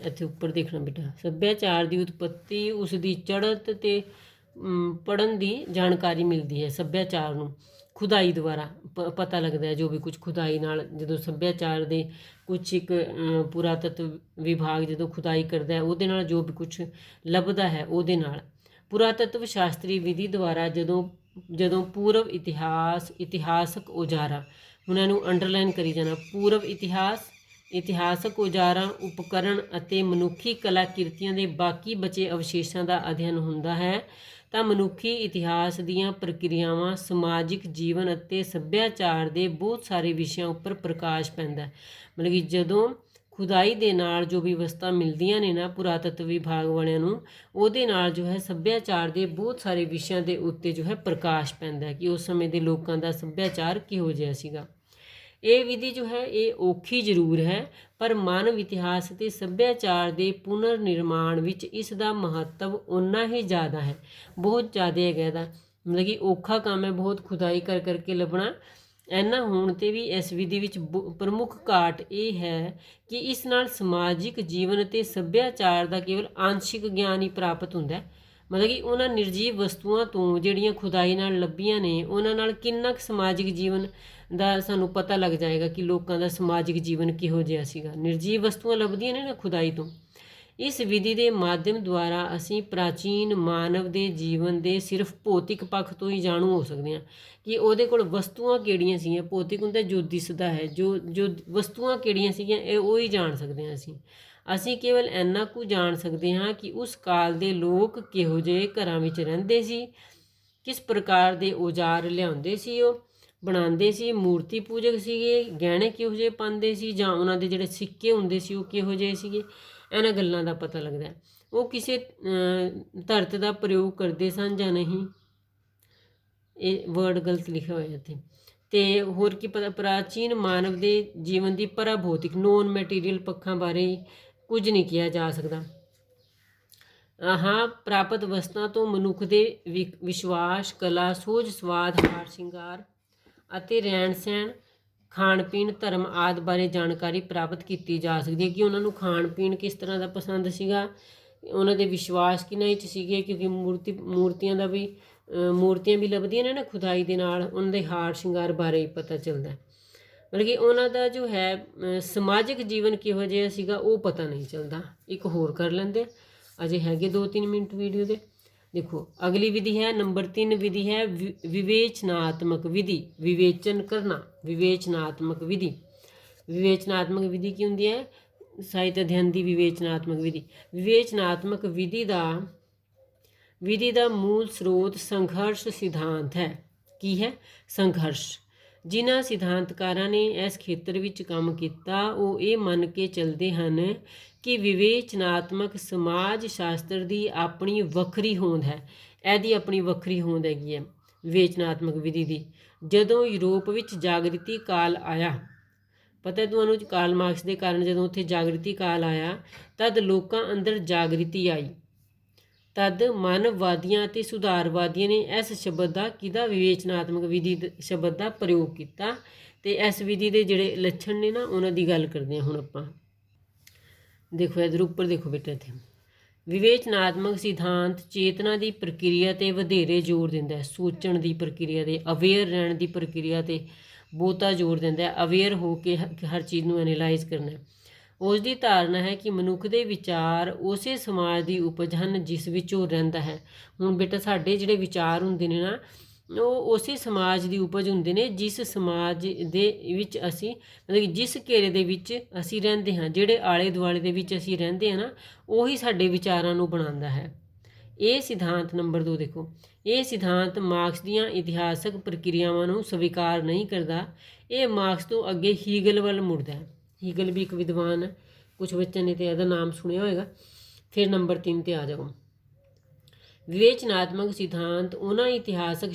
ਇੱਥੇ ਉੱਪਰ ਦੇਖਣਾ ਬੇਟਾ, ਸੱਭਿਆਚਾਰ ਦੀ ਉਤਪੱਤੀ, ਉਸ ਦੀ ਚੜ੍ਹਤ ਅਤੇ ਪੜ੍ਹਨ ਦੀ ਜਾਣਕਾਰੀ ਮਿਲਦੀ ਹੈ। ਸੱਭਿਆਚਾਰ ਨੂੰ ਖੁਦਾਈ ਦੁਆਰਾ ਪਤਾ ਲੱਗਦਾ ਹੈ, ਜੋ ਵੀ ਕੁਝ ਖੁਦਾਈ ਨਾਲ, ਜਦੋਂ ਸੱਭਿਆਚਾਰ ਦੇ ਕੁਛ ਇੱਕ ਪੁਰਾਤੱਤਵ ਵਿਭਾਗ ਜਦੋਂ ਖੁਦਾਈ ਕਰਦਾ ਹੈ, ਉਹਦੇ ਨਾਲ ਜੋ ਵੀ ਕੁਛ ਲੱਭਦਾ ਹੈ, ਉਹਦੇ ਨਾਲ। ਪੁਰਾਤੱਤਵ ਸ਼ਾਸਤਰੀ ਵਿਧੀ ਦੁਆਰਾ ਜਦੋਂ ਪੂਰਵ ਇਤਿਹਾਸਕ ਔਜ਼ਾਰਾਂ, ਹੁਣ ਇਹਨੂੰ ਅੰਡਰਲਾਈਨ ਕਰੀ ਜਾਣਾ, ਪੂਰਵ ਇਤਿਹਾਸਕ ਔਜ਼ਾਰਾਂ, ਉਪਕਰਣ ਅਤੇ ਮਨੁੱਖੀ ਕਲਾ ਕਿਰਤੀਆਂ ਦੇ ਬਾਕੀ ਬਚੇ ਅਵਸ਼ੇਸ਼ਾਂ ਦਾ ਅਧਿਐਨ ਹੁੰਦਾ ਹੈ, ਤਾਂ ਮਨੁੱਖੀ ਇਤਿਹਾਸ ਦੀਆਂ ਪ੍ਰਕਿਰਿਆਵਾਂ, ਸਮਾਜਿਕ ਜੀਵਨ ਅਤੇ ਸੱਭਿਆਚਾਰ ਦੇ ਬਹੁਤ ਸਾਰੇ ਵਿਸ਼ਿਆਂ ਉੱਪਰ ਪ੍ਰਕਾਸ਼ ਪੈਂਦਾ ਹੈ। ਮਤਲਬ ਕਿ ਜਦੋਂ ਖੁਦਾਈ ਦੇ ਨਾਲ ਜੋ ਵੀ ਵਸਤਾਂ ਮਿਲਦੀਆਂ ਨੇ ਨਾ ਪੁਰਾਤੱਤਵ ਵਿਭਾਗ ਵਾਲਿਆਂ ਨੂੰ, ਉਹਦੇ ਨਾਲ ਜੋ ਹੈ ਸੱਭਿਆਚਾਰ ਦੇ ਬਹੁਤ ਸਾਰੇ ਵਿਸ਼ਿਆਂ ਦੇ ਉੱਤੇ ਜੋ ਹੈ ਪ੍ਰਕਾਸ਼ ਪੈਂਦਾ ਹੈ ਕਿ ਉਸ ਸਮੇਂ ਦੇ ਲੋਕਾਂ ਦਾ ਸੱਭਿਆਚਾਰ ਕਿਹੋ ਜਿਹਾ ਸੀਗਾ। ਇਹ ਵਿਧੀ ਜੋ ਹੈ ਇਹ ਔਖੀ ਜ਼ਰੂਰ ਹੈ, ਪਰ ਮਾਨਵ ਇਤਿਹਾਸ ਅਤੇ ਸੱਭਿਆਚਾਰ ਦੇ ਪੁਨਰ ਨਿਰਮਾਣ ਵਿੱਚ ਇਸ ਦਾ ਮਹੱਤਵ ਓਨਾ ਹੀ ਜ਼ਿਆਦਾ ਹੈ, ਬਹੁਤ ਜ਼ਿਆਦਾ ਹੈਗਾ ਇਹਦਾ। ਮਤਲਬ ਕਿ ਔਖਾ ਕੰਮ ਹੈ ਬਹੁਤ ਖੁਦਾਈ ਕਰਕੇ ਲੱਭਣਾ। ਇੰਨਾ ਹੋਣ 'ਤੇ ਵੀ ਇਸ ਵਿਧੀ ਵਿੱਚ ਪ੍ਰਮੁੱਖ ਘਾਟ ਇਹ ਹੈ ਕਿ ਇਸ ਨਾਲ ਸਮਾਜਿਕ ਜੀਵਨ ਅਤੇ ਸੱਭਿਆਚਾਰ ਦਾ ਕੇਵਲ ਆਂਸ਼ਿਕ ਗਿਆਨ ਹੀ ਪ੍ਰਾਪਤ ਹੁੰਦਾ। ਮਤਲਬ ਕਿ ਉਹਨਾਂ ਨਿਰਜੀਵ ਵਸਤੂਆਂ ਤੋਂ ਜਿਹੜੀਆਂ ਖੁਦਾਈ ਨਾਲ ਲੱਭੀਆਂ ਨੇ, ਉਹਨਾਂ ਨਾਲ ਕਿੰਨਾ ਕੁ ਸਮਾਜਿਕ ਜੀਵਨ ਦਾ ਸਾਨੂੰ ਪਤਾ ਲੱਗ ਜਾਏਗਾ ਕਿ ਲੋਕਾਂ ਦਾ ਸਮਾਜਿਕ ਜੀਵਨ ਕਿਹੋ ਜਿਹਾ ਸੀਗਾ। ਨਿਰਜੀਵ ਵਸਤੂਆਂ ਲੱਭਦੀਆਂ ਨੇ ਨਾ ਖੁਦਾਈ ਤੋਂ। ਇਸ ਵਿਧੀ ਦੇ ਮਾਧਿਅਮ ਦੁਆਰਾ ਅਸੀਂ ਪ੍ਰਾਚੀਨ ਮਾਨਵ ਦੇ ਜੀਵਨ ਦੇ ਸਿਰਫ ਭੌਤਿਕ ਪੱਖ ਤੋਂ ਹੀ ਜਾਣੂ ਹੋ ਸਕਦੇ ਹਾਂ ਕਿ ਉਹਦੇ ਕੋਲ ਵਸਤੂਆਂ ਕਿਹੜੀਆਂ ਸੀਗੀਆਂ। ਭੌਤਿਕ ਹੁੰਦਾ ਜੋ ਦਿਸਦਾ ਹੈ, ਜੋ ਵਸਤੂਆਂ ਕਿਹੜੀਆਂ ਸੀਗੀਆਂ, ਇਹ ਉਹ ਹੀ ਜਾਣ ਸਕਦੇ ਹਾਂ ਅਸੀਂ ਕੇਵਲ ਇੰਨਾ ਕੁ ਜਾਣ ਸਕਦੇ ਹਾਂ ਕਿ ਉਸ ਕਾਲ ਦੇ ਲੋਕ ਕਿਹੋ ਜਿਹੇ ਘਰਾਂ ਵਿੱਚ ਰਹਿੰਦੇ ਸੀ, ਕਿਸ ਪ੍ਰਕਾਰ ਦੇ ਔਜ਼ਾਰ ਲਿਆਉਂਦੇ ਸੀ, ਉਹ ਬਣਾਉਂਦੇ ਸੀ, ਮੂਰਤੀ ਪੂਜਕ ਸੀਗੇ, ਗਹਿਣੇ ਕਿਹੋ ਜਿਹੇ ਪਾਉਂਦੇ ਸੀ, ਜਾਂ ਉਹਨਾਂ ਦੇ ਜਿਹੜੇ ਸਿੱਕੇ ਹੁੰਦੇ ਸੀ ਉਹ ਕਿਹੋ ਜਿਹੇ ਸੀਗੇ। ਇਹਨਾਂ ਗੱਲਾਂ ਦਾ ਪਤਾ ਲੱਗਦਾ। ਉਹ ਕਿਸੇ ਧਰਤ ਦਾ ਪ੍ਰਯੋਗ ਕਰਦੇ ਸਨ ਜਾਂ ਨਹੀਂ, ਇਹ ਵਰਡ ਗਲਤ ਲਿਖਿਆ ਹੋਇਆ ਇੱਥੇ। ਅਤੇ ਹੋਰ ਕੀ ਪਤਾ, ਪ੍ਰਾਚੀਨ ਮਾਨਵ ਦੇ ਜੀਵਨ ਦੀ ਪਰਾਭੌਤਿਕ ਨੋਨ ਮੈਟੀਰੀਅਲ ਪੱਖਾਂ ਬਾਰੇ ਕੁਝ ਨਹੀਂ ਕਿਹਾ ਜਾ ਸਕਦਾ। ਹਾਂ, ਪ੍ਰਾਪਤ ਵਸਤਾਂ ਤੋਂ ਮਨੁੱਖ ਦੇ ਵਿਸ਼ਵਾਸ, ਕਲਾ, ਸੋਝ, ਸਵਾਦ, ਹਾਰ ਸ਼ਿੰਗਾਰ ਅਤੇ ਰਹਿਣ ਸਹਿਣ, ਖਾਣ ਪੀਣ, ਧਰਮ ਆਦਿ ਬਾਰੇ ਜਾਣਕਾਰੀ ਪ੍ਰਾਪਤ ਕੀਤੀ ਜਾ ਸਕਦੀ ਹੈ ਕਿ ਉਹਨਾਂ ਨੂੰ ਖਾਣ ਪੀਣ ਕਿਸ ਤਰ੍ਹਾਂ ਦਾ ਪਸੰਦ ਸੀਗਾ, ਉਹਨਾਂ ਦੇ ਵਿਸ਼ਵਾਸ ਕਿਹਨਾਂ ਵਿੱਚ ਸੀਗੇ, ਕਿਉਂਕਿ ਮੂਰਤੀਆਂ ਵੀ ਲੱਭਦੀਆਂ ਨੇ ਨਾ ਖੁਦਾਈ ਦੇ ਨਾਲ, ਉਹਨਾਂ ਦੇ ਹਾਰ ਸ਼ਿੰਗਾਰ ਬਾਰੇ ਹੀ ਪਤਾ ਚੱਲਦਾ। ਮਤਲਬ ਕਿ ਉਹਨਾਂ ਦਾ ਜੋ ਹੈ ਸਮਾਜਿਕ ਜੀਵਨ ਕਿਹੋ ਜਿਹਾ ਸੀਗਾ ਉਹ ਪਤਾ ਨਹੀਂ ਚੱਲਦਾ। ਇੱਕ ਹੋਰ ਕਰ ਲੈਂਦੇ, ਅਜੇ ਹੈਗੇ 2-3 ਮਿੰਟ ਵੀਡੀਓ ਦੇ। ਦੇਖੋ ਅਗਲੀ ਵਿਧੀ ਹੈ ਨੰਬਰ 3 ਵਿਧੀ ਹੈ ਵਿਵੇਚਨਾਤਮਕ ਵਿਧੀ, ਵਿਵੇਚਨ ਕਰਨਾ, ਵਿਵੇਚਨਾਤਮਕ ਵਿਧੀ। ਵਿਵੇਚਨਾਤਮਕ ਵਿਧੀ ਕੀ ਹੁੰਦੀ ਹੈ? ਸਾਹਿਤ ਅਧਿਐਨ ਦੀ ਵਿਵੇਚਨਾਤਮਕ ਵਿਧੀ। ਵਿਵੇਚਨਾਤਮਕ ਵਿਧੀ ਦਾ ਮੂਲ ਸਰੋਤ ਸੰਘਰਸ਼ ਸਿਧਾਂਤ ਹੈ। ਕੀ ਹੈ? ਸੰਘਰਸ਼। ਜਿਨ੍ਹਾਂ ਸਿਧਾਂਤਕਾਰਾਂ ਨੇ ਇਸ ਖੇਤਰ ਵਿੱਚ ਕੰਮ ਕੀਤਾ ਉਹ ਇਹ ਮੰਨ ਕੇ ਚੱਲਦੇ ਹਨ ਕਿ ਵਿਵੇਚਨਾਤਮਕ ਸਮਾਜ ਸ਼ਾਸਤਰ ਦੀ ਆਪਣੀ ਵੱਖਰੀ ਹੋਂਦ ਹੈ। ਇਹਦੀ ਆਪਣੀ ਵੱਖਰੀ ਹੋਂਦ ਹੈਗੀ ਹੈ ਵਿਵੇਚਨਾਤਮਕ ਵਿਧੀ ਦੀ। ਜਦੋਂ ਯੂਰਪ ਵਿੱਚ ਜਾਗ੍ਰਿਤੀ ਕਾਲ ਆਇਆ, ਪਤਾ ਤੁਹਾਨੂੰ ਕਾਰਲ ਮਾਰਕਸ ਦੇ ਕਾਰਨ ਜਦੋਂ ਉੱਥੇ ਜਾਗ੍ਰਿਤੀ ਕਾਲ ਆਇਆ ਤਦ ਲੋਕਾਂ ਅੰਦਰ ਜਾਗ੍ਰਿਤੀ ਆਈ, ਤਦ ਮਾਨਵਵਾਦੀਆਂ ਅਤੇ ਸੁਧਾਰਵਾਦੀਆਂ ਨੇ ਇਸ ਸ਼ਬਦ ਦਾ ਕਿਹਦਾ ਵਿਵੇਚਨਾਤਮਕ ਵਿਧੀ ਸ਼ਬਦ ਦਾ ਪ੍ਰਯੋਗ ਕੀਤਾ। ਅਤੇ ਇਸ ਵਿਧੀ ਦੇ ਜਿਹੜੇ ਲੱਛਣ ਨੇ ਨਾ ਉਹਨਾਂ ਦੀ ਗੱਲ ਕਰਦੇ ਹਾਂ ਹੁਣ ਆਪਾਂ। ਦੇਖੋ ਇੱਧਰ ਉੱਪਰ ਦੇਖੋ ਬੇਟਾ, ਇੱਥੇ ਵਿਵੇਚਨਾਤਮਕ ਸਿਧਾਂਤ ਚੇਤਨਾ ਦੀ ਪ੍ਰਕਿਰਿਆ 'ਤੇ ਵਧੇਰੇ ਜ਼ੋਰ ਦਿੰਦਾ ਹੈ, ਸੋਚਣ ਦੀ ਪ੍ਰਕਿਰਿਆ 'ਤੇ, ਅਵੇਅਰ ਰਹਿਣ ਦੀ ਪ੍ਰਕਿਰਿਆ 'ਤੇ ਬਹੁਤਾ ਜ਼ੋਰ ਦਿੰਦਾ ਹੈ, ਅਵੇਅਰ ਹੋ ਕੇ ਹਰ ਚੀਜ਼ ਨੂੰ ਐਨਾਲਾਈਜ਼ ਕਰਨਾ। ਉਸ ਦੀ ਧਾਰਨਾ ਹੈ ਕਿ ਮਨੁੱਖ ਦੇ ਵਿਚਾਰ ਉਸੇ ਸਮਾਜ ਦੀ ਉਪਜ ਹਨ ਜਿਸ ਵਿੱਚ ਉਹ ਰਹਿੰਦਾ ਹੈ। ਹੁਣ ਬੇਟਾ ਸਾਡੇ ਜਿਹੜੇ ਵਿਚਾਰ ਹੁੰਦੇ ਨੇ ਨਾ ਉਹ ਉਸੇ ਸਮਾਜ ਦੀ ਉਪਜ ਹੁੰਦੇ ਨੇ ਜਿਸ ਸਮਾਜ ਦੇ ਵਿੱਚ ਅਸੀਂ ਮਤਲਬ ਕਿ ਜਿਸ ਘੇਰੇ ਦੇ ਵਿੱਚ ਅਸੀਂ ਰਹਿੰਦੇ ਹਾਂ, ਜਿਹੜੇ ਆਲੇ ਦੁਆਲੇ ਦੇ ਵਿੱਚ ਅਸੀਂ ਰਹਿੰਦੇ ਹਾਂ ਨਾ, ਉਹੀ ਸਾਡੇ ਵਿਚਾਰਾਂ ਨੂੰ ਬਣਾਉਂਦਾ ਹੈ। ਇਹ ਸਿਧਾਂਤ ਨੰਬਰ 2 ਦੇਖੋ, ਇਹ ਸਿਧਾਂਤ ਮਾਰਕਸ ਦੀਆਂ ਇਤਿਹਾਸਕ ਪ੍ਰਕਿਰਿਆਵਾਂ ਨੂੰ ਸਵੀਕਾਰ ਨਹੀਂ ਕਰਦਾ। ਇਹ ਮਾਰਕਸ ਤੋਂ ਅੱਗੇ ਹੀਗਲ ਵੱਲ ਮੁੜਦਾ ਹੈ। ਹੀਗਲ ਵੀ ਇੱਕ ਵਿਦਵਾਨ ਹੈ, ਕੁਛ ਬੱਚਿਆਂ ਨੇ ਤਾਂ ਇਹਦਾ ਨਾਮ ਸੁਣਿਆ ਹੋਏਗਾ। ਫਿਰ ਨੰਬਰ 3 'ਤੇ ਆ ਜਾਓ। ਵਿਵੇਚਨਾਤਮਕ ਸਿਧਾਂਤ ਉਹਨਾਂ ਇਤਿਹਾਸਕ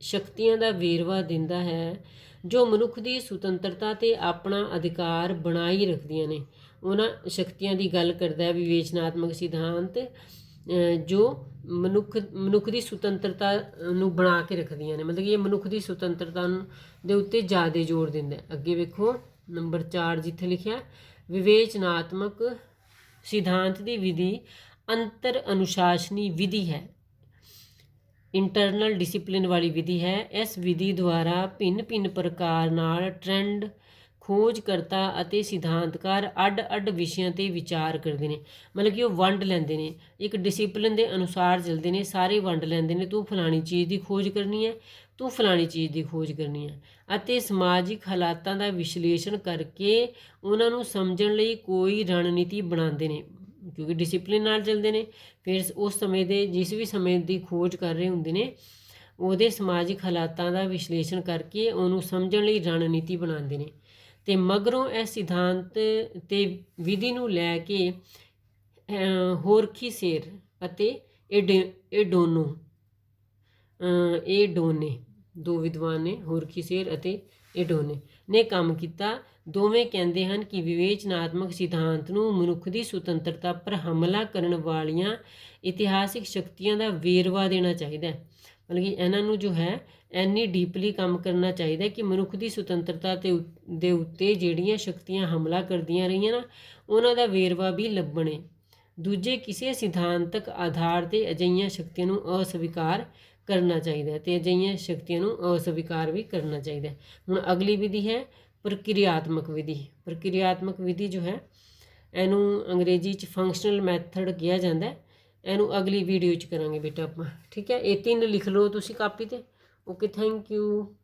ਸ਼ਕਤੀਆਂ ਦਾ ਵੇਰਵਾ ਦਿੰਦਾ ਹੈ ਜੋ ਮਨੁੱਖ ਦੀ ਸੁਤੰਤਰਤਾ 'ਤੇ ਆਪਣਾ ਅਧਿਕਾਰ ਬਣਾਈ ਰੱਖਦੀਆਂ ਨੇ। ਉਹਨਾਂ ਸ਼ਕਤੀਆਂ ਦੀ ਗੱਲ ਕਰਦਾ ਹੈ ਵਿਵੇਚਨਾਤਮਕ ਸਿਧਾਂਤ ਜੋ ਮਨੁੱਖ ਦੀ ਸੁਤੰਤਰਤਾ ਨੂੰ ਬਣਾ ਕੇ ਰੱਖਦੀਆਂ ਨੇ, ਮਤਲਬ ਕਿ ਇਹ ਮਨੁੱਖ ਦੀ ਸੁਤੰਤਰਤਾ ਦੇ ਉੱਤੇ ਜ਼ਿਆਦਾ ਜ਼ੋਰ ਦਿੰਦਾ। ਅੱਗੇ ਵੇਖੋ ਨੰਬਰ 4 ਜਿੱਥੇ ਲਿਖਿਆ, ਵਿਵੇਚਨਾਤਮਕ ਸਿਧਾਂਤ ਦੀ ਵਿਧੀ ਅੰਤਰ ਅਨੁਸ਼ਾਸਨੀ ਵਿਧੀ ਹੈ, ਇੰਟਰਨਲ ਡਿਸਿਪਲਿਨ ਵਾਲੀ ਵਿਧੀ ਹੈ। ਇਸ ਵਿਧੀ ਦੁਆਰਾ ਭਿੰਨ ਭਿੰਨ ਪ੍ਰਕਾਰ ਨਾਲ ਟ੍ਰੈਂਡ ਖੋਜਕਰਤਾ ਅਤੇ ਸਿਧਾਂਤਕਾਰ ਅੱਡ-ਅੱਡ ਵਿਸ਼ਿਆਂ 'ਤੇ ਵਿਚਾਰ ਕਰਦੇ ਨੇ, ਮਤਲਬ ਕਿ ਉਹ ਵੰਡ ਲੈਂਦੇ ਨੇ, ਇੱਕ ਡਿਸਿਪਲਿਨ ਦੇ ਅਨੁਸਾਰ ਚੱਲਦੇ ਨੇ, ਸਾਰੇ ਵੰਡ ਲੈਂਦੇ ਨੇ। ਤੂੰ ਫਲਾਣੀ ਚੀਜ਼ ਦੀ ਖੋਜ ਕਰਨੀ ਹੈ, ਤੂੰ ਫਲਾਣੀ ਚੀਜ਼ ਦੀ ਖੋਜ ਕਰਨੀ ਹੈ, ਅਤੇ ਸਮਾਜਿਕ ਹਾਲਾਤਾਂ ਦਾ ਵਿਸ਼ਲੇਸ਼ਣ ਕਰਕੇ ਉਹਨਾਂ ਨੂੰ ਸਮਝਣ ਲਈ ਕੋਈ ਰਣਨੀਤੀ ਬਣਾਉਂਦੇ ਨੇ, ਕਿਉਂਕਿ ਡਿਸਿਪਲਿਨ ਨਾਲ ਚੱਲਦੇ ਨੇ। ਫਿਰ ਉਸ ਸਮੇਂ ਦੇ ਜਿਸ ਵੀ ਸਮੇਂ ਦੀ ਖੋਜ ਕਰ ਰਹੇ ਹੁੰਦੇ ਨੇ ਉਹਦੇ ਸਮਾਜਿਕ ਹਾਲਾਤਾਂ ਦਾ ਵਿਸ਼ਲੇਸ਼ਣ ਕਰਕੇ ਉਹਨੂੰ ਸਮਝਣ ਲਈ ਰਣਨੀਤੀ ਬਣਾਉਂਦੇ ਨੇ। ਅਤੇ ਮਗਰੋਂ ਇਸ ਸਿਧਾਂਤ ਅਤੇ ਵਿਧੀ ਨੂੰ ਲੈ ਕੇ ਹੋਰਖੀਸੇਰ ਅਤੇ ਏਡੋਨੇ ਦੋ ਵਿਦਵਾਨ ਨੇ, ਹੋਰਖੀਸੇਰ ਅਤੇ ਏਡੋਨੇ ਨੇ ਕੰਮ ਕੀਤਾ। ਦੋਵੇਂ ਕਹਿੰਦੇ ਹਨ ਕਿ ਵਿਵੇਚਨਾਤਮਕ ਸਿਧਾਂਤ ਨੂੰ ਮਨੁੱਖ ਦੀ ਸੁਤੰਤਰਤਾ ਪਰ ਹਮਲਾ ਕਰਨ ਵਾਲੀਆਂ ਇਤਿਹਾਸਿਕ ਸ਼ਕਤੀਆਂ ਦਾ ਵੇਰਵਾ ਦੇਣਾ ਚਾਹੀਦਾ ਹੈ, ਮਤਲਬ ਕਿ ਇਹਨਾਂ ਨੂੰ ਜੋ ਹੈ ਇੰਨੀ ਡੀਪਲੀ ਕੰਮ ਕਰਨਾ ਚਾਹੀਦਾ ਕਿ ਮਨੁੱਖ ਦੀ ਸੁਤੰਤਰਤਾ ਦੇ ਉੱਤੇ ਜਿਹੜੀਆਂ ਸ਼ਕਤੀਆਂ ਹਮਲਾ ਕਰਦੀਆਂ ਰਹੀਆਂ ਨਾ ਉਹਨਾਂ ਦਾ ਵੇਰਵਾ ਵੀ ਲੱਭਣੇ। ਦੂਜੇ ਕਿਸੇ ਸਿਧਾਂਤਕ ਆਧਾਰ 'ਤੇ ਅਜਿਹੀਆਂ ਸ਼ਕਤੀਆਂ ਨੂੰ ਅਸਵੀਕਾਰ ਕਰਨਾ ਚਾਹੀਦਾ ਅਤੇ ਅਜਿਹੀਆਂ ਸ਼ਕਤੀਆਂ ਨੂੰ ਅਸਵੀਕਾਰ ਵੀ ਕਰਨਾ ਚਾਹੀਦਾ। ਹੁਣ ਅਗਲੀ ਵਿਧੀ ਹੈ ਪ੍ਰਕਿਰਿਆਤਮਕ ਵਿਧੀ। ਪ੍ਰਕਿਰਿਆਤਮਕ ਵਿਧੀ ਜੋ ਹੈ ਇਹਨੂੰ ਅੰਗਰੇਜ਼ੀ 'ਚ ਫੰਕਸ਼ਨਲ ਮੈਥਡ ਕਿਹਾ ਜਾਂਦਾ। ਇਹਨੂੰ ਅਗਲੀ ਵੀਡੀਓ 'ਚ ਕਰਾਂਗੇ ਬੇਟਾ ਆਪਾਂ, ਠੀਕ ਹੈ। ਇਹ 3 ਲਿਖ ਲਓ ਤੁਸੀਂ ਕਾਪੀ 'ਤੇ। Okay, thank you.